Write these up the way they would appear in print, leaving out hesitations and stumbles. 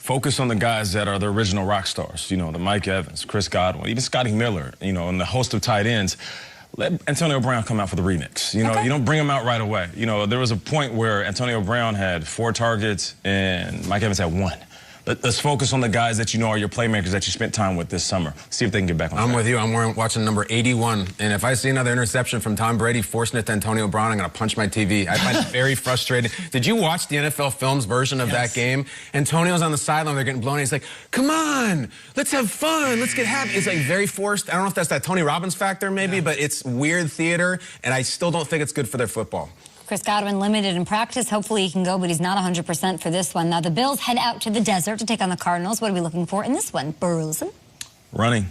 focus on the guys that are the original rock stars. You know, the Mike Evans, Chris Godwin, even Scotty Miller, you know, and the host of tight ends. Let Antonio Brown come out for the remix. You know, you don't bring him out right away. You know, there was a point where Antonio Brown had 4 targets and Mike Evans had 1. Let's focus on the guys that you know are your playmakers that you spent time with this summer. See if they can get back on track. I'm with you. I'm watching number 81. And if I see another interception from Tom Brady forcing it to Antonio Brown, I'm going to punch my TV. I find it very frustrating. Did you watch the NFL Films version of that game? Antonio's on the sideline. They're getting blown. He's like, come on, let's have fun. Let's get happy. It's like very forced. I don't know if that's that Tony Robbins factor maybe, but it's weird theater. And I still don't think it's good for their football. Chris Godwin limited in practice. Hopefully he can go, but he's not 100% for this one. Now the Bills head out to the desert to take on the Cardinals. What are we looking for in this one? Burleson? Running.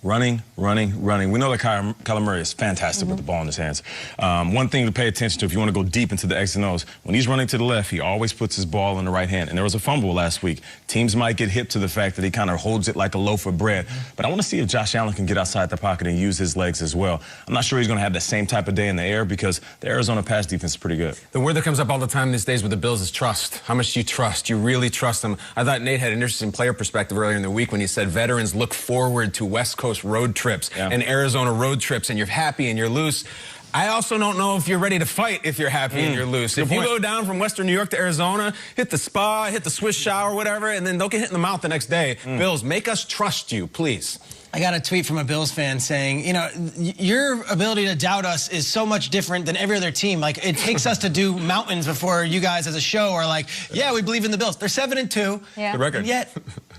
We know that Kyler Murray is fantastic with the ball in his hands. One thing to pay attention to if you want to go deep into the X and O's, when he's running to the left, he always puts his ball in the right hand. And there was a fumble last week. Teams might get hip to the fact that he kind of holds it like a loaf of bread. But I want to see if Josh Allen can get outside the pocket and use his legs as well. I'm not sure he's going to have the same type of day in the air because the Arizona pass defense is pretty good. The word that comes up all the time these days with the Bills is trust. How much do you trust? You really trust them? I thought Nate had an interesting player perspective earlier in the week when he said veterans look forward to West Coast road trips. And Arizona road trips, and you're happy and you're loose. I also don't know if you're ready to fight if you're happy and you're loose. If you go down from Western New York to Arizona, hit the spa, hit the Swiss shower, whatever, and then don't get hit in the mouth the next day. Bills, make us trust you, please. I got a tweet from a Bills fan saying, you know, your ability to doubt us is so much different than every other team. Like, it takes us to do mountains before you guys as a show are like, yeah, we believe in the Bills. They're 7-2. Yeah. Good record. And yet,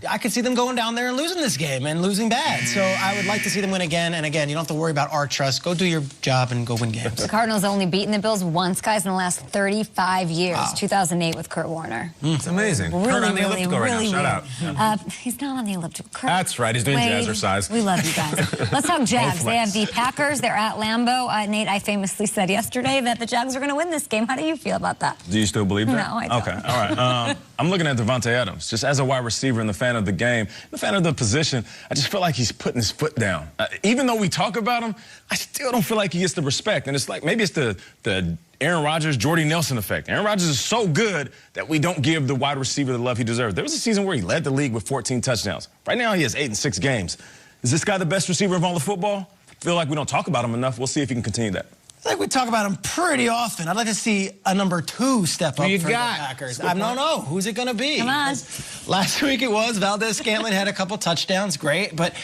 I could see them going down there and losing this game and losing bad. So I would like to see them win again. And again, you don't have to worry about our trust. Go do your job and go win games. The Cardinals only beaten the Bills once, guys, in the last 35 years. Wow. 2008 with Kurt Warner. It's amazing. Really, Kurt on the elliptical right now. Shout out. He's not on the elliptical. Kurt, that's right. He's doing jazzercise. We love you guys. Let's talk Jags. They have the Packers. They're at Lambeau. Nate, I famously said yesterday that the Jags are going to win this game. How do you feel about that? Do you still believe that? No, I don't. Okay, all right. I'm looking at Devontae Adams. Just as a wide receiver and the fan of the game, the fan of the position, I just feel like he's putting his foot down. Even though we talk about him, I still don't feel like he gets the respect. And it's like maybe it's the Aaron Rodgers, Jordy Nelson effect. Aaron Rodgers is so good that we don't give the wide receiver the love he deserves. There was a season where he led the league with 14 touchdowns. Right now he has 8 in 6 games. Is this guy the best receiver of all of football? I feel like we don't talk about him enough. We'll see if he can continue that. I think we talk about him pretty often. I'd like to see a number 2 step up for the Packers. I don't know. Who's it going to be? Come on. Last week it was Valdez-Scantling had a couple touchdowns. Great. But,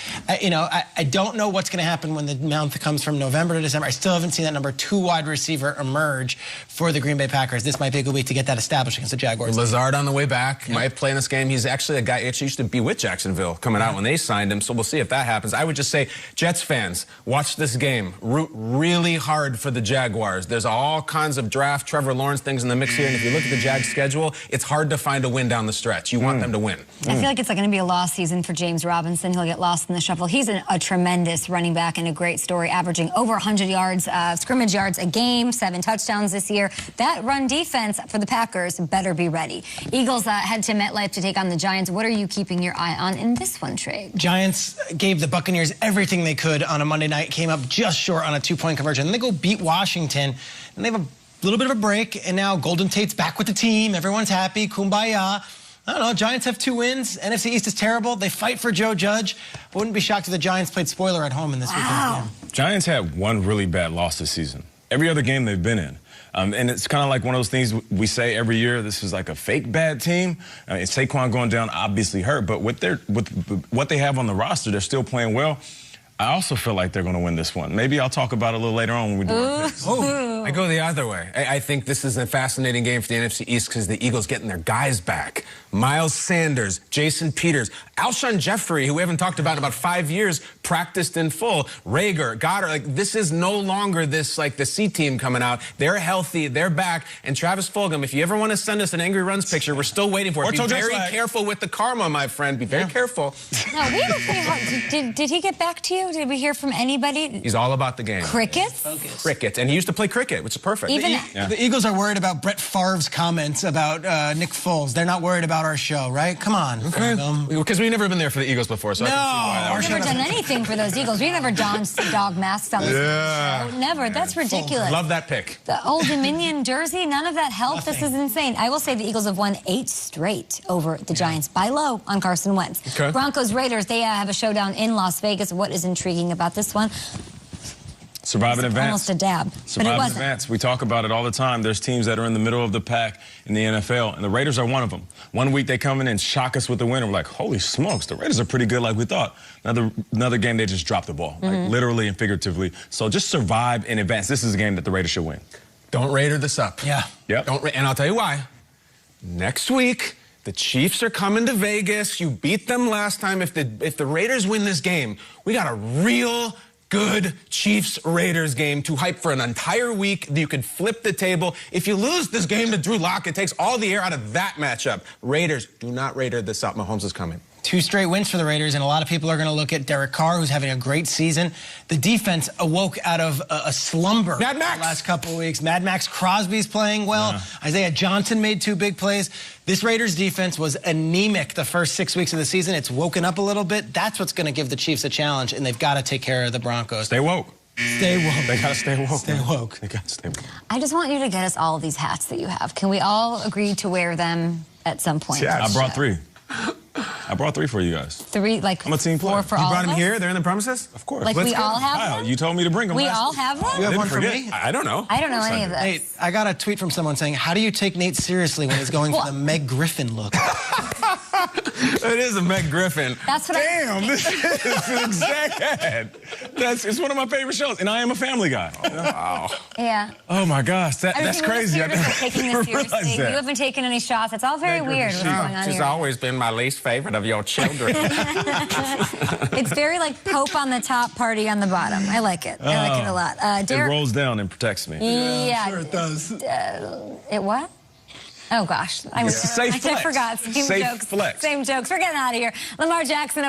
you know, I don't know what's going to happen when the month comes from November to December. I still haven't seen that number 2 wide receiver emerge for the Green Bay Packers. This might be a good week to get that established against the Jaguars. Lazard on the way back. Might play in this game. He's actually a guy who actually used to be with Jacksonville coming out when they signed him. So we'll see if that happens. I would just say, Jets fans, watch this game. Root really hard for the Jaguars. There's all kinds of draft, Trevor Lawrence things in the mix here, and if you look at the Jags' schedule, it's hard to find a win down the stretch. You want them to win. I feel like it's going to be a lost season for James Robinson. He'll get lost in the shuffle. He's a tremendous running back and a great story, averaging over 100 yards, scrimmage yards a game, 7 touchdowns this year. That run defense for the Packers better be ready. Eagles head to MetLife to take on the Giants. What are you keeping your eye on in this one, Trey? Giants gave the Buccaneers everything they could on a Monday night, came up just short on a 2-point conversion. Then they go beat Washington. And they have a little bit of a break, and now Golden Tate's back with the team. Everyone's happy. Kumbaya. I don't know. Giants have 2 wins. NFC East is terrible. They fight for Joe Judge. I wouldn't be shocked if the Giants played spoiler at home in this weekend. Giants had 1 really bad loss this season. Every other game they've been in. And it's kind of like one of those things we say every year, this is like a fake bad team. Saquon going down obviously hurt, but with what they have on the roster, they're still playing well. I also feel like they're going to win this one. Maybe I'll talk about it a little later on when we do our picks. I go the other way. I think this is a fascinating game for the NFC East because the Eagles getting their guys back. Miles Sanders, Jason Peters, Alshon Jeffrey, who we haven't talked about in about 5 years, practiced in full. Rager, Goddard, like this is no longer this like the C team coming out. They're healthy, they're back. And Travis Fulgham, if you ever want to send us an Angry Runs picture, we're still waiting for it. Be very careful with the karma, my friend. Be very careful. No, we were pretty hard. Did he get back to you? Did we hear from anybody? He's all about the game. Crickets? Crickets. And he used to play cricket. it, which is perfect. Even The Eagles are worried about Brett Favre's comments about Nick Foles. They're not worried about our show, right? Come on. Because we've never been there for the Eagles before, so I can see why. We've never done anything for those Eagles. We've never donned dog masks on this show. Never. That's ridiculous. Love that pick. The Old Dominion jersey, none of that helped. Nothing. This is insane. I will say the Eagles have won 8 straight over the Giants by low on Carson Wentz. Okay. Broncos Raiders, they have a showdown in Las Vegas. What is intriguing about this one? Survive in advance. Almost a dab, but it Survive in wasn't. advance. We talk about it all the time. There's teams that are in the middle of the pack in the NFL, and the Raiders are one of them. One week they come in and shock us with the win, and we're like, holy smokes, the Raiders are pretty good like we thought. Another game, they just dropped the ball, like literally and figuratively. So just survive in advance. This is a game that the Raiders should win. Don't Raider this up. Yeah. Yep. And I'll tell you why. Next week, the Chiefs are coming to Vegas. You beat them last time. If the Raiders win this game, we got a real good Chiefs-Raiders game to hype for an entire week. You could flip the table. If you lose this game to Drew Lock, it takes all the air out of that matchup. Raiders, do not Raider this up. Mahomes is coming. 2 straight wins for the Raiders, and a lot of people are going to look at Derek Carr, who's having a great season. The defense awoke out of a slumber Mad Max. the last couple of weeks. Mad Max Crosby's playing well. Isaiah Johnson made 2 big plays. This Raiders defense was anemic the first 6 weeks of the season. It's woken up a little bit. That's what's going to give the Chiefs a challenge, and they've got to take care of the Broncos. Stay woke. Stay woke. They gotta stay woke. Stay woke. They gotta stay woke. I just want you to get us all of these hats that you have. Can we all agree to wear them at some point? I brought 3. I brought 3 for you guys. 3, like I'm a team player. 4 for You all brought of them us? here? They're in the premises? Of course. Like Let's we go. all have Kyle, them? you told me to bring them We last all week. have them? You have Didn't one for forget. me? I don't know. I don't know any of this. Nate, I got a tweet from someone saying, how do you take Nate seriously when he's going for the Meg Griffin look? It is a Meg Griffin. That's what Damn, this is an exact ad. It's one of my favorite shows, and I am a Family Guy. Wow. Yeah. Oh my gosh, that's Everything crazy. We're taking this realize seriously. that. You haven't taken any shots. It's all very weird what's going on She's here. always been my least favorite of your children. It's very like Pope on the top, party on the bottom. I like it. I like it a lot. It Derek, rolls down and protects me. yeah. Sure it does. It what? Oh gosh, I Safe flex. forgot. Same Safe jokes. flex. Same jokes. We're getting out of here. Lamar Jackson.